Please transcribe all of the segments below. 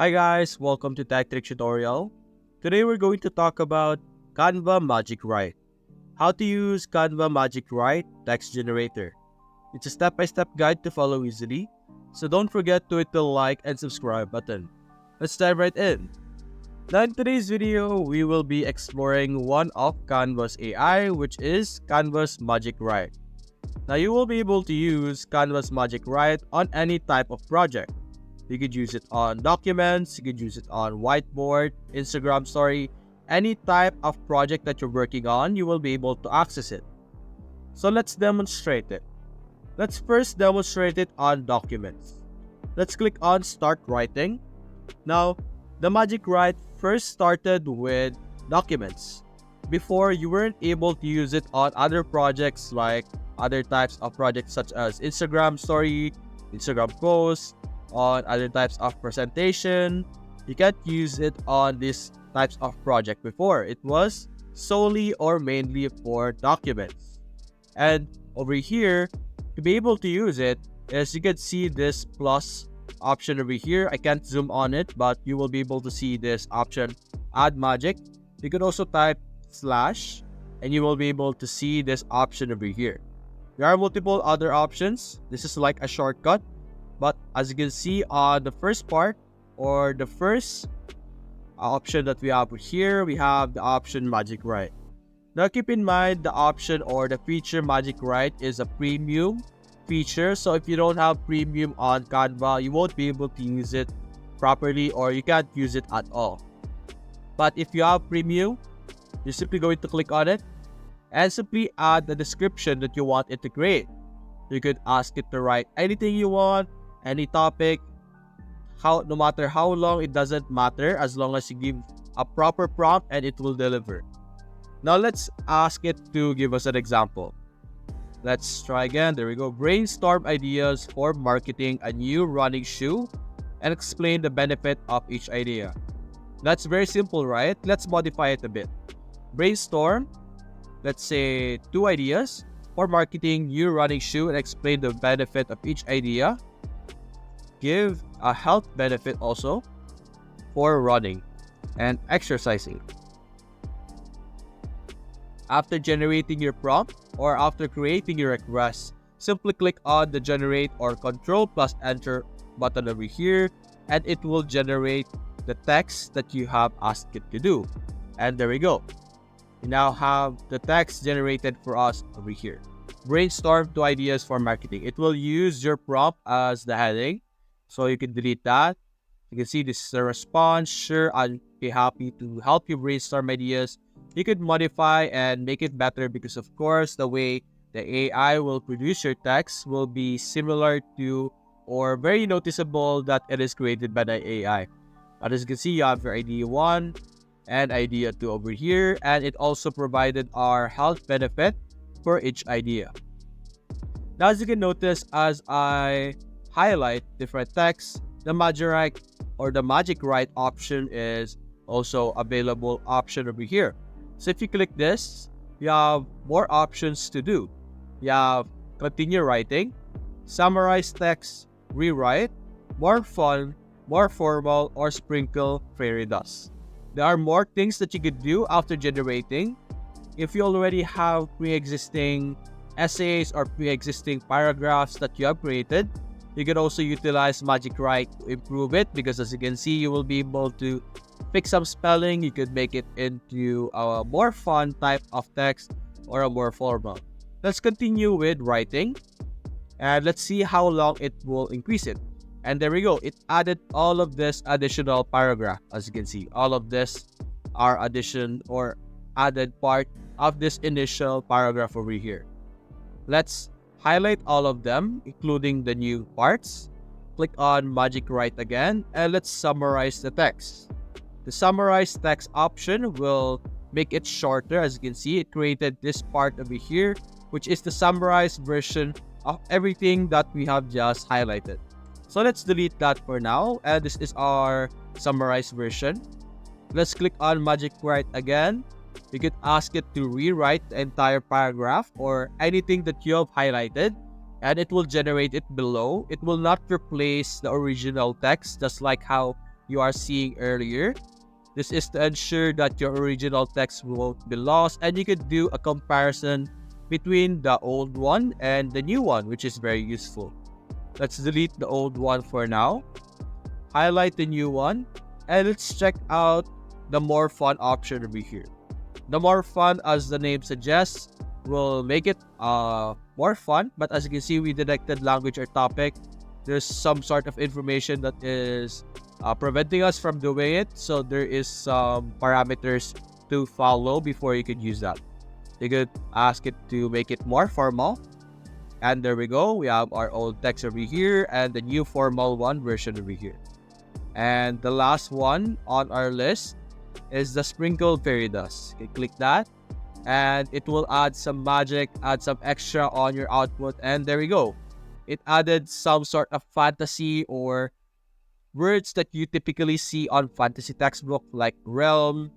Hi guys, welcome to Tech Trick Tutorial. Today we're going to talk about Canva Magic Write. How to use Canva Magic Write text generator. It's a step-by-step guide to follow easily, so don't forget to hit the like and subscribe button. Let's dive right in. Now in today's video, we will be exploring one of Canva's AI, which is Canva's Magic Write. Now you will be able to use Canva's Magic Write on any type of project. You could use it on documents, you could use it on whiteboard, Instagram story, any type of project that you're working on, you will be able to access it. So let's demonstrate it. Let's first demonstrate it on documents. Let's click on Start Writing. Now, the Magic Write first started with documents. Before, you weren't able to use it on other projects like other types of projects such as Instagram story, Instagram posts, on other types of presentation. You can't use it on these types of project before. It was solely or mainly for documents. And over here, to be able to use it, as you can see this plus option over here. I can't zoom on it, but you will be able to see this option, Add Magic. You could also type slash, and you will be able to see this option over here. There are multiple other options. This is like a shortcut. But as you can see on the first part, or the first option that we have here, we have the option Magic Write. Now keep in mind the option or the feature Magic Write is a premium feature. So if you don't have premium on Canva, you won't be able to use it properly, or you can't use it at all. But if you have premium, you're simply going to click on it and simply add the description that you want it to create. You could ask it to write anything you want, any topic, no matter how long, it doesn't matter as long as you give a proper prompt and it will deliver. Now let's ask it to give us an example. Let's try again. There we go. Brainstorm ideas for marketing a new running shoe and explain the benefit of each idea. That's very simple, right? Let's modify it a bit. Brainstorm, let's say 2 ideas for marketing new running shoe and explain the benefit of each idea. Give a health benefit also for running and exercising. After generating your prompt or after creating your request, simply click on the generate or control plus enter button over here, and it will generate the text that you have asked it to do. And there we go. We now have the text generated for us over here. Brainstorm 2 ideas for marketing. It will use your prompt as the heading. So you can delete that. You can see this is a response. Sure, I'll be happy to help you brainstorm ideas. You could modify and make it better because of course the way the AI will produce your text will be similar to or very noticeable that it is created by the AI. But as you can see, you have your idea 1 and idea 2 over here, and it also provided our health benefit for each idea. Now as you can notice, as I highlight different text, the Magic Write option is also available option over here. So if you click this, you have more options to do. You have continue writing, summarize text, rewrite, more fun, more formal, or sprinkle fairy dust. There are more things that you could do after generating. If you already have pre-existing essays or pre-existing paragraphs that you have created, you can also utilize Magic Write to improve it, because as you can see, you will be able to fix some spelling. You could make it into a more fun type of text or a more formal. Let's continue with writing and let's see how long it will increase it. And there we go. It added all of this additional paragraph. As you can see, all of this are addition or added part of this initial paragraph over here. Let's highlight all of them, including the new parts. Click on Magic Write again, and let's summarize the text. The summarize text option will make it shorter. As you can see, it created this part over here, which is the summarized version of everything that we have just highlighted. So let's delete that for now, and this is our summarized version. Let's click on Magic Write again. You could ask it to rewrite the entire paragraph or anything that you have highlighted, and it will generate it below. It will not replace the original text, just like how you are seeing earlier. This is to ensure that your original text won't be lost, and you could do a comparison between the old one and the new one, which is very useful. Let's delete the old one for now, highlight the new one, and let's check out the more fun option over here. The more fun, as the name suggests, will make it more fun, but as you can see, we detected language or topic. There's some sort of information that is preventing us from doing it, so there is some parameters to follow before you could use that. You could ask it to make it more formal, and there we go. We have our old text over here and the new formal one version over here. And the last one on our list is the sprinkle fairy dust. You can click that and it will add some magic, add some extra on your output, and there we go. It added some sort of fantasy or words that you typically see on fantasy textbook like realm,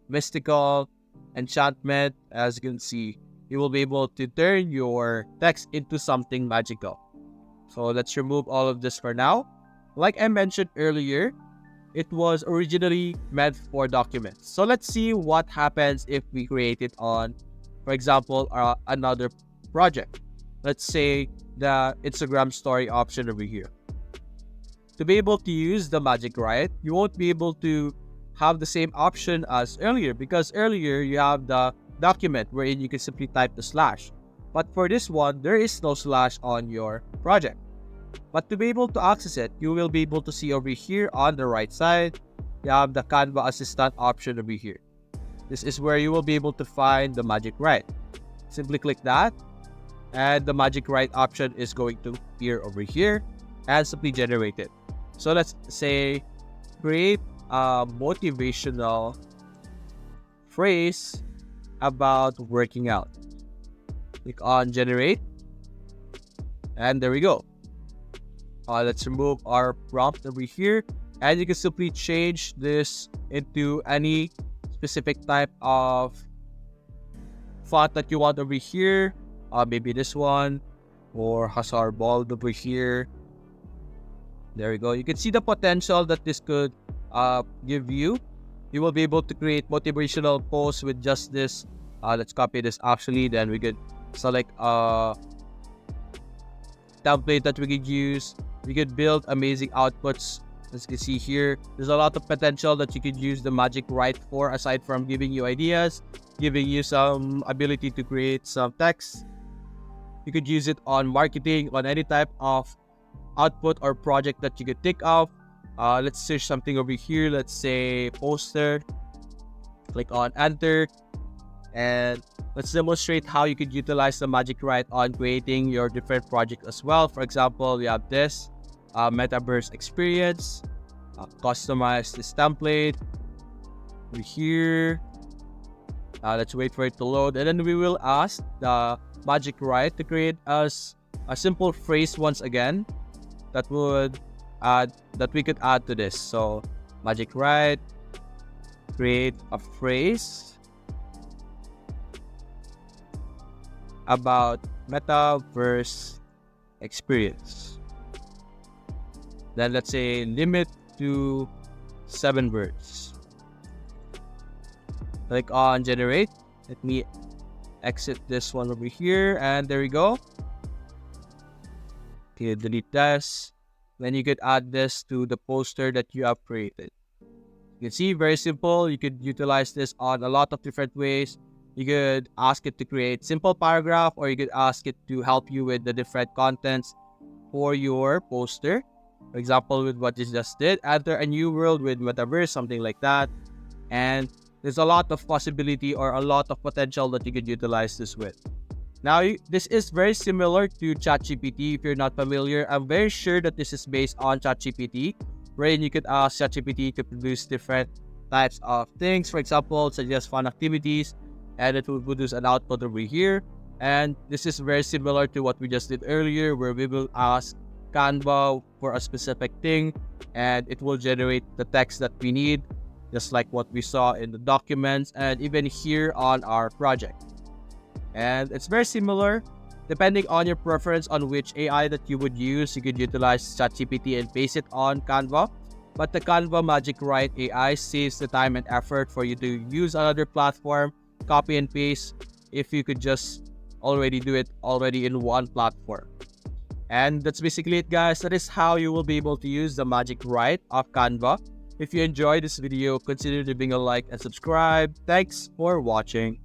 mystical, enchantment. As you can see, you will be able to turn your text into something magical. So let's remove all of this for now. Like I mentioned earlier, it was originally meant for documents. So let's see what happens if we create it on, for example, another project. Let's say the Instagram story option over here. To be able to use the Magic Write, you won't be able to have the same option as earlier, because earlier you have the document wherein you can simply type the slash. But for this one, there is no slash on your project. But to be able to access it, you will be able to see over here on the right side, you have the Canva Assistant option over here. This is where you will be able to find the Magic Write. Simply click that, and the Magic Write option is going to appear over here and simply generate it. So let's say create a motivational phrase about working out. Click on generate, and there we go. Let's remove our prompt over here, and you can simply change this into any specific type of font that you want over here. Maybe this one, or Hazard Bold over here. There we go. You can see the potential that this could give you. You will be able to create motivational posts with just this. Let's copy this actually, then we could select a template that we could use. We could build amazing outputs. As you can see here, there's a lot of potential that you could use the Magic Write for, aside from giving you ideas, giving you some ability to create some text. You could use it on marketing, on any type of output or project that you could think of. Let's search something over here. Let's say poster. Click on enter, and let's demonstrate how you could utilize the Magic Write on creating your different projects as well. For example, we have this metaverse experience. Customize this template over here. Let's wait for it to load, and then we will ask the Magic Write to create us a simple phrase once again that we could add to this. So Magic Write, create a phrase about metaverse experience. Then let's say limit to 7 words. Click on generate. Let me exit this one over here, and there we go. Okay, delete this. Then you could add this to the poster that you have created. You can see, very simple. You could utilize this on a lot of different ways. You could ask it to create simple paragraph, or you could ask it to help you with the different contents for your poster. For example, with what you just did, enter a new world with metaverse, something like that. And there's a lot of possibility or a lot of potential that you could utilize this with. Now, this is very similar to ChatGPT. If you're not familiar, I'm very sure that this is based on ChatGPT, wherein you could ask ChatGPT to produce different types of things. For example, suggest fun activities, and it will produce an output over here. And this is very similar to what we just did earlier, where we will ask Canva for a specific thing, and it will generate the text that we need, just like what we saw in the documents and even here on our project. And it's very similar. Depending on your preference on which AI that you would use, you could utilize ChatGPT and paste it on Canva. But the Canva Magic Write AI saves the time and effort for you to use another platform, copy and paste, if you could just already do it already in one platform. And that's basically it, guys. That is how you will be able to use the Magic Write of Canva. If you enjoyed this video, consider leaving a like and subscribe. Thanks for watching.